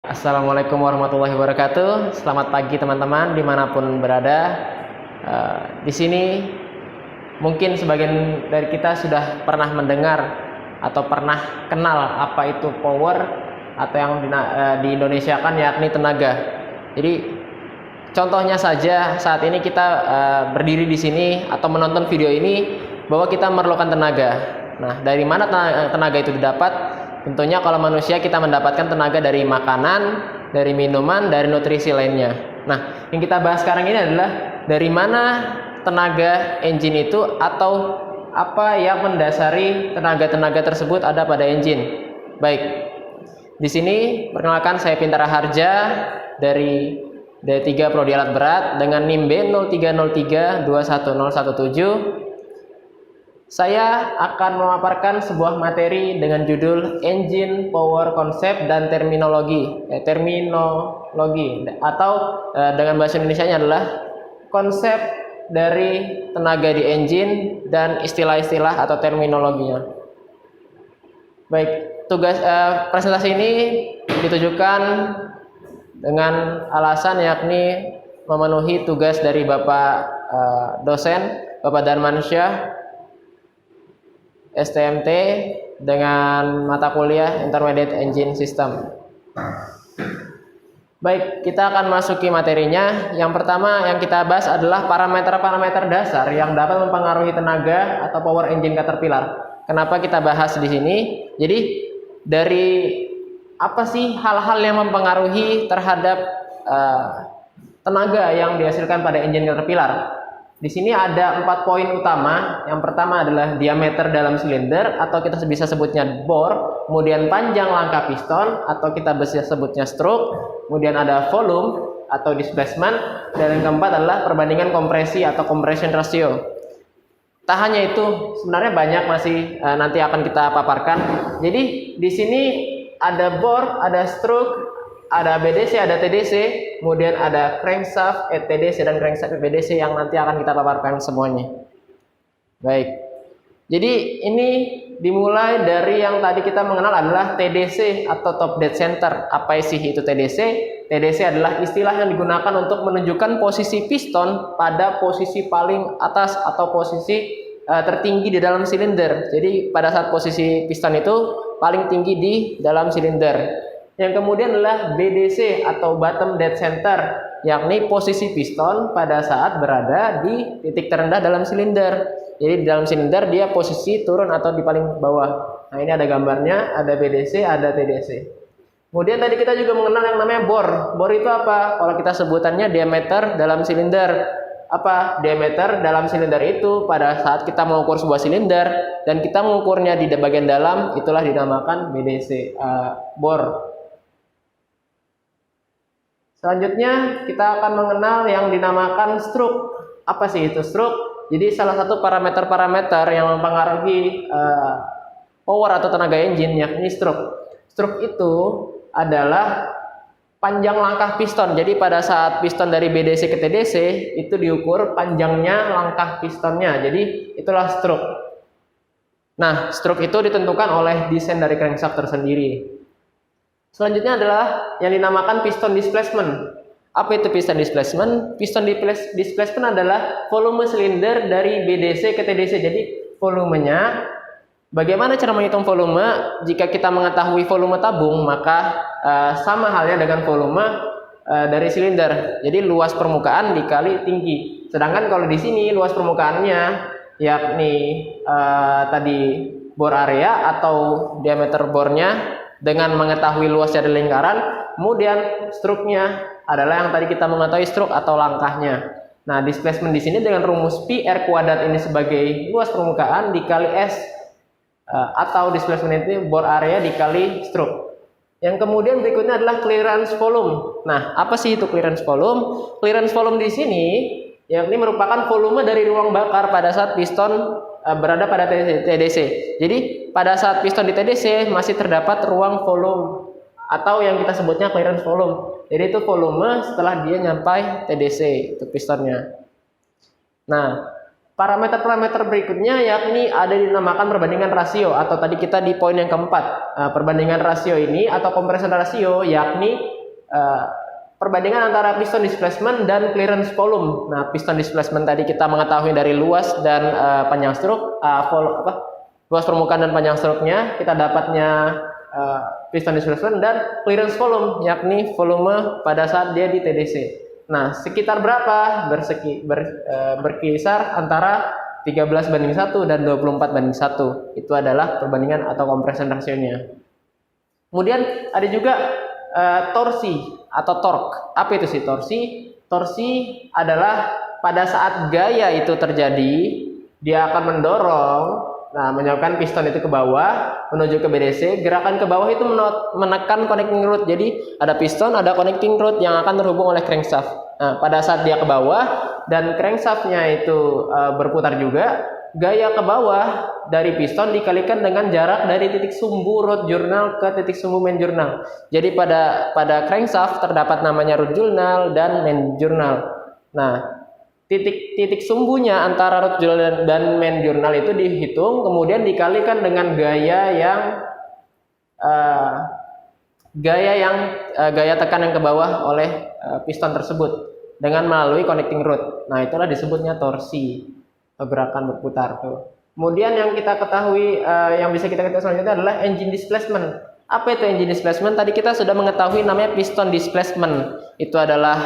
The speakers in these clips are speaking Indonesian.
Assalamualaikum warahmatullahi wabarakatuh. Selamat pagi teman-teman dimanapun berada. Di sini mungkin sebagian dari kita sudah pernah mendengar atau pernah kenal apa itu power atau yang di Indonesia kan yakni tenaga. Jadi contohnya saja saat ini kita berdiri di sini atau menonton video ini bahwa kita memerlukan tenaga. Nah, dari mana tenaga itu didapat? Tentunya kalau manusia kita mendapatkan tenaga dari makanan, dari minuman, dari nutrisi lainnya. Nah, yang kita bahas sekarang ini adalah dari mana tenaga engine itu atau apa yang mendasari tenaga-tenaga tersebut ada pada engine. Baik, di sini perkenalkan saya Pintara Harja dari D3 Prodi Alat Berat dengan NIM B0303210117. Saya akan memaparkan sebuah materi dengan judul Engine Power Concept dan Terminologi. Atau dengan bahasa Indonesianya adalah konsep dari tenaga di engine dan istilah-istilah atau terminologinya. Baik, tugas presentasi ini ditujukan dengan alasan yakni memenuhi tugas dari Bapak dosen, Bapak Darmansyah STMT dengan mata kuliah Intermediate Engine System. Baik, kita akan masuki materinya. Yang pertama yang kita bahas adalah parameter-parameter dasar yang dapat mempengaruhi tenaga atau power engine Caterpillar. Kenapa kita bahas di sini? Jadi dari apa sih hal-hal yang mempengaruhi terhadap tenaga yang dihasilkan pada engine Caterpillar? Di sini ada 4 poin utama. Yang pertama adalah diameter dalam silinder atau kita bisa sebutnya bore, kemudian panjang langkah piston atau kita bisa sebutnya stroke, kemudian ada volume atau displacement, dan yang keempat adalah perbandingan kompresi atau compression ratio. Tak hanya itu, sebenarnya banyak masih nanti akan kita paparkan. Jadi di sini ada bore, ada stroke, ada BDC, ada TDC, kemudian ada crankshaft TDC dan crankshaft BDC yang nanti akan kita paparkan semuanya. Baik, jadi ini dimulai dari yang tadi kita mengenal adalah TDC atau top dead center. Apa sih itu TDC? TDC adalah istilah yang digunakan untuk menunjukkan posisi piston pada posisi paling atas atau posisi tertinggi di dalam silinder. Jadi pada saat posisi piston itu paling tinggi di dalam silinder. Yang kemudian adalah BDC atau bottom dead center, yakni posisi piston pada saat berada di titik terendah dalam silinder. Jadi di dalam silinder dia posisi turun atau di paling bawah. Nah, ini ada gambarnya, ada BDC, ada TDC. Kemudian tadi kita juga mengenal yang namanya bore. Bore itu apa? Kalau kita sebutannya diameter dalam silinder. Apa? Diameter dalam silinder itu pada saat kita mengukur sebuah silinder dan kita mengukurnya di bagian dalam, itulah dinamakan BDC, bore. Selanjutnya kita akan mengenal yang dinamakan stroke. Apa sih itu stroke? Jadi salah satu parameter-parameter yang mempengaruhi power atau tenaga engine yakni stroke. Stroke itu adalah panjang langkah piston. Jadi pada saat piston dari BDC ke TDC itu diukur panjangnya langkah pistonnya. Jadi itulah stroke. Nah, stroke itu ditentukan oleh desain dari crankshaft tersendiri. Selanjutnya adalah yang dinamakan piston displacement. Apa itu piston displacement? Piston displacement adalah volume silinder dari BDC ke TDC. Jadi volumenya, bagaimana cara menghitung volume? Jika kita mengetahui volume tabung, maka sama halnya dengan volume dari silinder. Jadi luas permukaan dikali tinggi. Sedangkan kalau di sini luas permukaannya yakni tadi bore area atau diameter bornya dengan mengetahui luas dari lingkaran, kemudian stroke-nya adalah yang tadi kita mengetahui stroke atau langkahnya. Nah, displacement di sini dengan rumus Pi R kuadrat ini sebagai luas permukaan dikali S atau displacement itu bore area dikali stroke. Yang kemudian berikutnya adalah clearance volume. Nah, apa sih itu clearance volume? Clearance volume di sini yakni merupakan volume dari ruang bakar pada saat piston berada pada TDC. Jadi pada saat piston di TDC masih terdapat ruang volume atau yang kita sebutnya clearance volume. Jadi itu volume setelah dia nyampai TDC itu pistonnya. Nah, parameter-parameter berikutnya yakni ada dinamakan perbandingan rasio atau tadi kita di poin yang keempat. Perbandingan rasio ini atau compression ratio yakni uh, perbandingan antara piston displacement dan clearance volume. Nah, piston displacement tadi kita mengetahui dari luas dan panjang stroke, luas permukaan dan panjang stroke-nya, kita dapatnya piston displacement dan clearance volume, yakni volume pada saat dia di TDC. Nah, sekitar berapa? Berkisar antara 13:1 dan 24:1. Itu adalah perbandingan atau compression ratio-nya. Kemudian ada juga torsi atau torque. Apa itu sih torsi? Torsi adalah pada saat gaya itu terjadi, dia akan mendorong, menyebabkan piston itu ke bawah menuju ke BDC. Gerakan ke bawah itu menekan connecting rod. Jadi ada piston, ada connecting rod yang akan terhubung oleh crankshaft. Nah, pada saat dia ke bawah dan crankshaftnya itu berputar juga, gaya ke bawah dari piston dikalikan dengan jarak dari titik sumbu rod journal ke titik sumbu main journal. Jadi pada crankshaft terdapat namanya rod journal dan main journal. Nah, titik sumbunya antara rod journal dan main journal itu dihitung, kemudian dikalikan dengan gaya tekanan ke bawah oleh piston tersebut dengan melalui connecting rod. Nah, itulah disebutnya torsi, gerakan berputar tuh. Kemudian yang kita ketahui, yang bisa kita ketahui selanjutnya adalah engine displacement. Apa itu engine displacement? Tadi kita sudah mengetahui namanya piston displacement. Itu adalah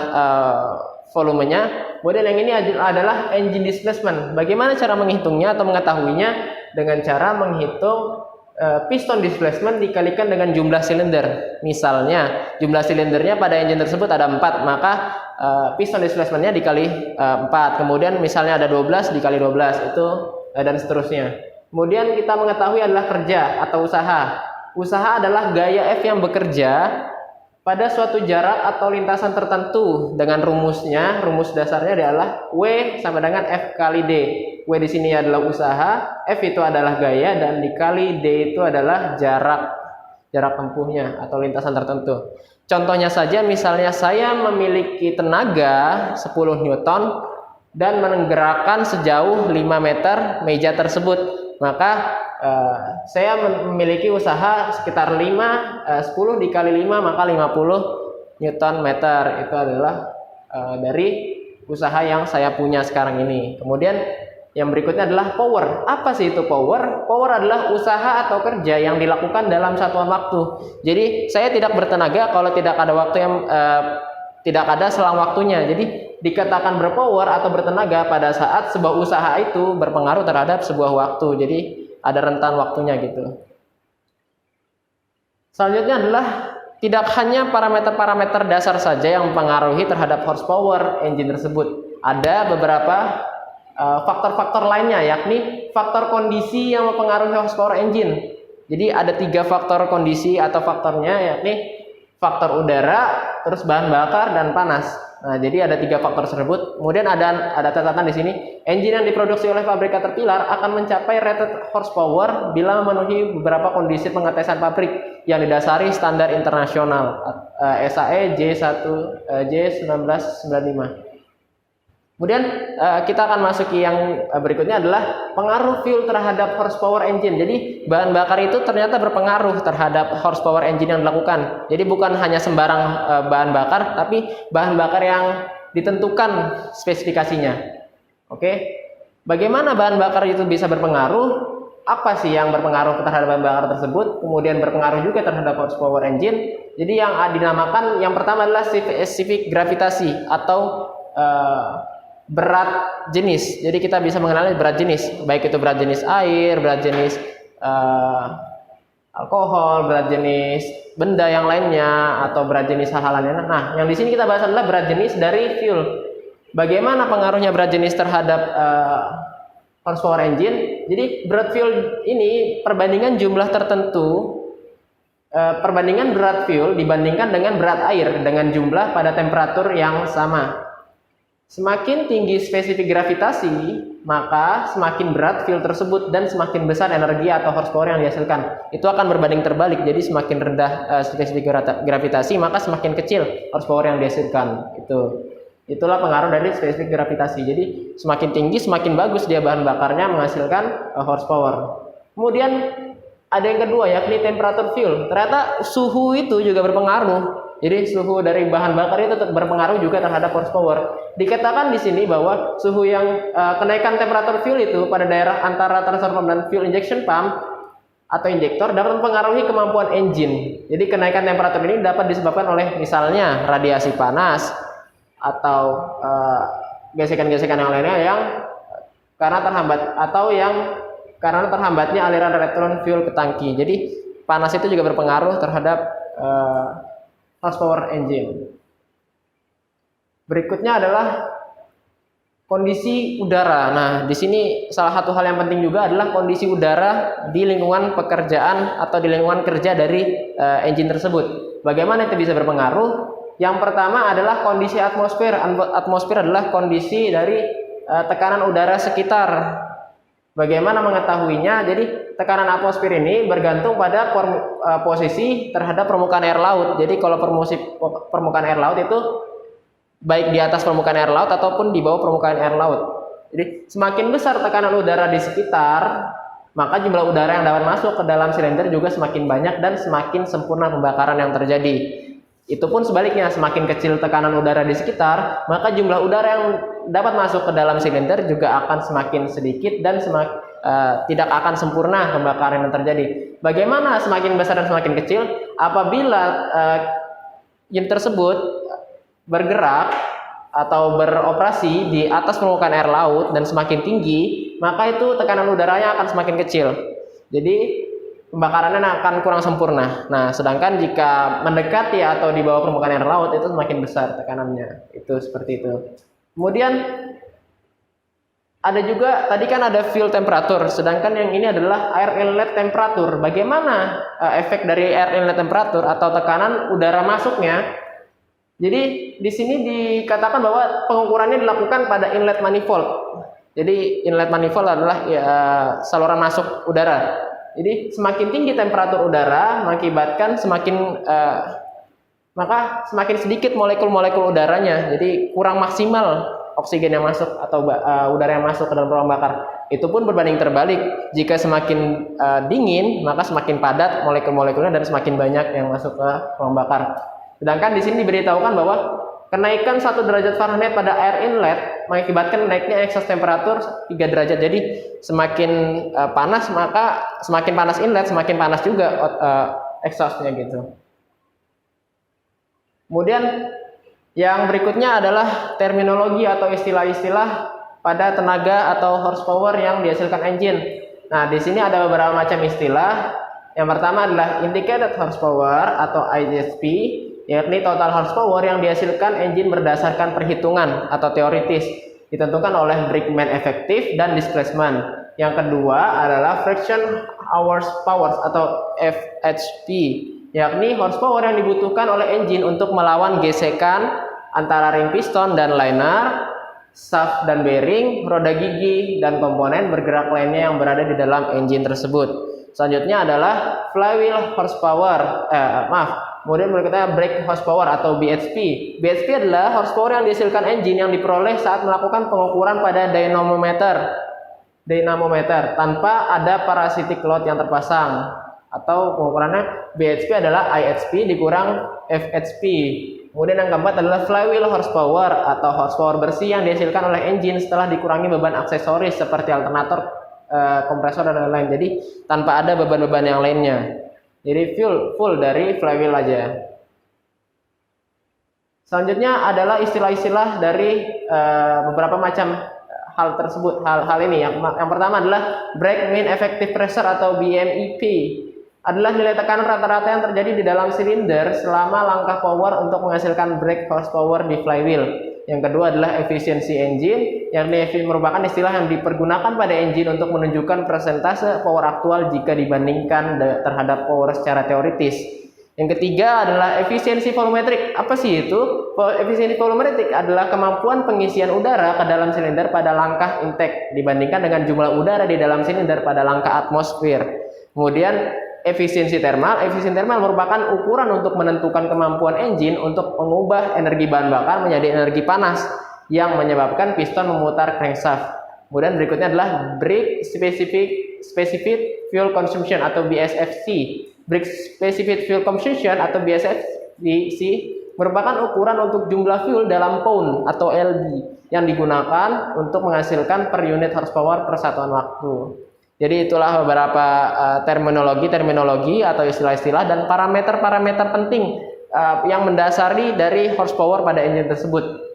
volumenya. Kemudian yang ini adalah engine displacement. Bagaimana cara menghitungnya atau mengetahuinya? Dengan cara menghitung piston displacement dikalikan dengan jumlah silinder. Misalnya jumlah silindernya pada engine tersebut ada 4, maka piston displacementnya dikali 4. Kemudian misalnya ada 12 dikali 12, itu dan seterusnya. Kemudian kita mengetahui adalah kerja atau usaha. Usaha adalah gaya F yang bekerja pada suatu jarak atau lintasan tertentu dengan rumus dasarnya adalah W sama dengan F kali D. W di sini adalah usaha, F itu adalah gaya, dan dikali D itu adalah jarak tempuhnya atau lintasan tertentu. Contohnya saja, misalnya saya memiliki tenaga 10 Newton dan menggerakkan sejauh 5 meter meja tersebut, maka saya memiliki usaha sekitar 10 dikali 5 maka 50 Newton meter. Itu adalah dari usaha yang saya punya sekarang ini. Kemudian yang berikutnya adalah power. Apa sih itu power? Power adalah usaha atau kerja yang dilakukan dalam satuan waktu. Jadi saya tidak bertenaga kalau tidak ada waktu yang tidak ada selang waktunya. Jadi dikatakan berpower atau bertenaga pada saat sebuah usaha itu berpengaruh terhadap sebuah waktu. Jadi ada rentan waktunya gitu. Selanjutnya adalah tidak hanya parameter-parameter dasar saja yang mempengaruhi terhadap horsepower engine tersebut. Ada beberapa faktor-faktor lainnya, yakni faktor kondisi yang mempengaruhi horsepower engine. Jadi ada 3 faktor kondisi atau faktornya, yakni faktor udara, terus bahan bakar, dan panas. Nah, jadi ada 3 faktor tersebut. Kemudian ada catatan di sini, engine yang diproduksi oleh pabrik Caterpillar akan mencapai rated horsepower bila memenuhi beberapa kondisi pengetesan pabrik yang didasari standar internasional SAE J1995. Kemudian kita akan masuki yang berikutnya adalah pengaruh fuel terhadap horsepower engine. Jadi bahan bakar itu ternyata berpengaruh terhadap horsepower engine yang dilakukan. Jadi bukan hanya sembarang bahan bakar, tapi bahan bakar yang ditentukan spesifikasinya. Oke, bagaimana bahan bakar itu bisa berpengaruh? Apa sih yang berpengaruh terhadap bahan bakar tersebut? Kemudian berpengaruh juga terhadap horsepower engine. Jadi yang dinamakan yang pertama adalah specific gravitasi atau berat jenis. Jadi kita bisa mengenali berat jenis, baik itu berat jenis air, berat jenis alkohol, berat jenis benda yang lainnya, atau berat jenis hal-hal lainnya. Nah, yang di sini kita bahas adalah berat jenis dari fuel. Bagaimana pengaruhnya berat jenis terhadap horsepower engine? Jadi berat fuel ini perbandingan jumlah tertentu, perbandingan berat fuel dibandingkan dengan berat air dengan jumlah pada temperatur yang sama. Semakin tinggi spesifik gravitasi, maka semakin berat fuel tersebut dan semakin besar energi atau horsepower yang dihasilkan. Itu akan berbanding terbalik. Jadi semakin rendah spesifik gravitasi, maka semakin kecil horsepower yang dihasilkan. Itulah pengaruh dari spesifik gravitasi. Jadi semakin tinggi, semakin bagus dia bahan bakarnya menghasilkan horsepower. Kemudian ada yang kedua, yakni temperatur fuel. Ternyata suhu itu juga berpengaruh. Jadi suhu dari bahan bakar itu berpengaruh juga terhadap horsepower. Dikatakan di sini bahwa suhu yang kenaikan temperatur fuel itu pada daerah antara transfer pump dan fuel injection pump atau injektor dapat mempengaruhi kemampuan engine. Jadi kenaikan temperatur ini dapat disebabkan oleh misalnya radiasi panas atau gesekan-gesekan yang lainnya yang karena terhambatnya aliran elektron fuel ke tangki. Jadi panas itu juga berpengaruh terhadap horsepower engine. Berikutnya adalah kondisi udara. Nah, di sini salah satu hal yang penting juga adalah kondisi udara di lingkungan pekerjaan atau di lingkungan kerja dari engine tersebut. Bagaimana itu bisa berpengaruh? Yang pertama adalah kondisi atmosfer. Atmosfer adalah kondisi dari tekanan udara sekitar. Bagaimana mengetahuinya? Jadi tekanan atmosfer ini bergantung pada posisi terhadap permukaan air laut. Jadi kalau permukaan air laut itu baik di atas permukaan air laut ataupun di bawah permukaan air laut. Jadi semakin besar tekanan udara di sekitar, maka jumlah udara yang dapat masuk ke dalam silinder juga semakin banyak dan semakin sempurna pembakaran yang terjadi. Itu pun sebaliknya, semakin kecil tekanan udara di sekitar, maka jumlah udara yang dapat masuk ke dalam silinder juga akan semakin sedikit dan tidak akan sempurna pembakaran yang terjadi. Bagaimana semakin besar dan semakin kecil? Apabila unit tersebut bergerak atau beroperasi di atas permukaan air laut dan semakin tinggi, maka itu tekanan udaranya akan semakin kecil. Jadi pembakarannya akan kurang sempurna. Nah, sedangkan jika mendekati atau di bawah permukaan air laut itu semakin besar tekanannya. Itu seperti itu. Kemudian ada juga tadi kan ada fuel temperatur, sedangkan yang ini adalah air inlet temperatur. Bagaimana efek dari air inlet temperatur atau tekanan udara masuknya? Jadi di sini dikatakan bahwa pengukurannya dilakukan pada inlet manifold. Jadi inlet manifold adalah saluran masuk udara. Jadi semakin tinggi temperatur udara mengakibatkan maka semakin sedikit molekul-molekul udaranya. Jadi kurang maksimal oksigen yang masuk atau udara yang masuk ke dalam ruang bakar. Itu pun berbanding terbalik. Jika semakin dingin, maka semakin padat molekul-molekulnya dan semakin banyak yang masuk ke ruang bakar. Sedangkan di sini diberitahukan bahwa kenaikan 1 derajat Fahrenheit pada air inlet mengakibatkan naiknya excess temperatur 3 derajat. Jadi semakin panas, maka semakin panas inlet, semakin panas juga exhaustnya gitu. Kemudian yang berikutnya adalah terminologi atau istilah-istilah pada tenaga atau horsepower yang dihasilkan engine. Nah, di sini ada beberapa macam istilah. Yang pertama adalah indicated horsepower atau IHP, yakni total horsepower yang dihasilkan engine berdasarkan perhitungan atau teoritis, ditentukan oleh brakeman efektif dan displacement. Yang kedua adalah friction horsepower atau FHP, yakni horsepower yang dibutuhkan oleh engine untuk melawan gesekan antara ring piston dan liner, shaft dan bearing, roda gigi, dan komponen bergerak lainnya yang berada di dalam engine tersebut. Selanjutnya adalah flywheel horsepower, kemudian berikutnya brake horsepower atau BHP. BHP adalah horsepower yang dihasilkan engine yang diperoleh saat melakukan pengukuran pada dynamometer tanpa ada parasitic load yang terpasang. Atau pengukurannya BHP adalah IHP dikurang FHP. Kemudian yang keempat adalah flywheel horsepower atau horsepower bersih yang dihasilkan oleh engine setelah dikurangi beban aksesoris seperti alternator, kompresor dan lain-lain. Jadi tanpa ada beban-beban yang lainnya. Jadi full dari flywheel aja. Selanjutnya adalah istilah-istilah dari beberapa macam hal tersebut. Hal ini yang pertama adalah brake mean effective pressure atau BMEP. Adalah nilai tekanan rata-rata yang terjadi di dalam silinder selama langkah power untuk menghasilkan brake horsepower di flywheel. Yang kedua adalah efisiensi engine, yakni merupakan istilah yang dipergunakan pada engine untuk menunjukkan persentase power aktual jika dibandingkan terhadap power secara teoritis. Yang ketiga adalah efisiensi volumetrik. Apa sih itu? Efisiensi volumetrik adalah kemampuan pengisian udara ke dalam silinder pada langkah intake dibandingkan dengan jumlah udara di dalam silinder pada langkah atmosfer. Kemudian efisiensi thermal merupakan ukuran untuk menentukan kemampuan engine untuk mengubah energi bahan bakar menjadi energi panas yang menyebabkan piston memutar crankshaft. Kemudian berikutnya adalah brake specific fuel consumption atau BSFC. Brake specific fuel consumption atau diisi merupakan ukuran untuk jumlah fuel dalam pound atau lb yang digunakan untuk menghasilkan per unit horsepower per satuan waktu. Jadi itulah beberapa terminologi atau istilah-istilah dan parameter-parameter penting yang mendasari dari horsepower pada engine tersebut.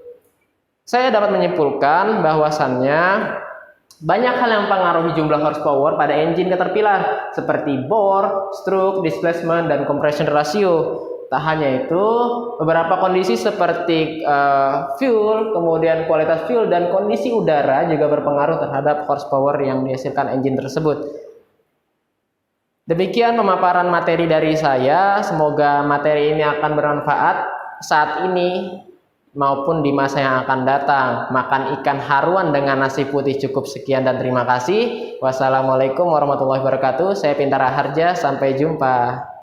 Saya dapat menyimpulkan bahwasannya banyak hal yang mempengaruhi jumlah horsepower pada engine Caterpillar seperti bore, stroke, displacement, dan compression ratio. Tak hanya itu, beberapa kondisi seperti fuel, kemudian kualitas fuel dan kondisi udara juga berpengaruh terhadap horsepower yang dihasilkan engine tersebut. Demikian pemaparan materi dari saya. Semoga materi ini akan bermanfaat saat ini maupun di masa yang akan datang. Makan ikan haruan dengan nasi putih cukup. Sekian dan terima kasih. Wassalamualaikum warahmatullahi wabarakatuh. Saya Pintara Harja. Sampai jumpa.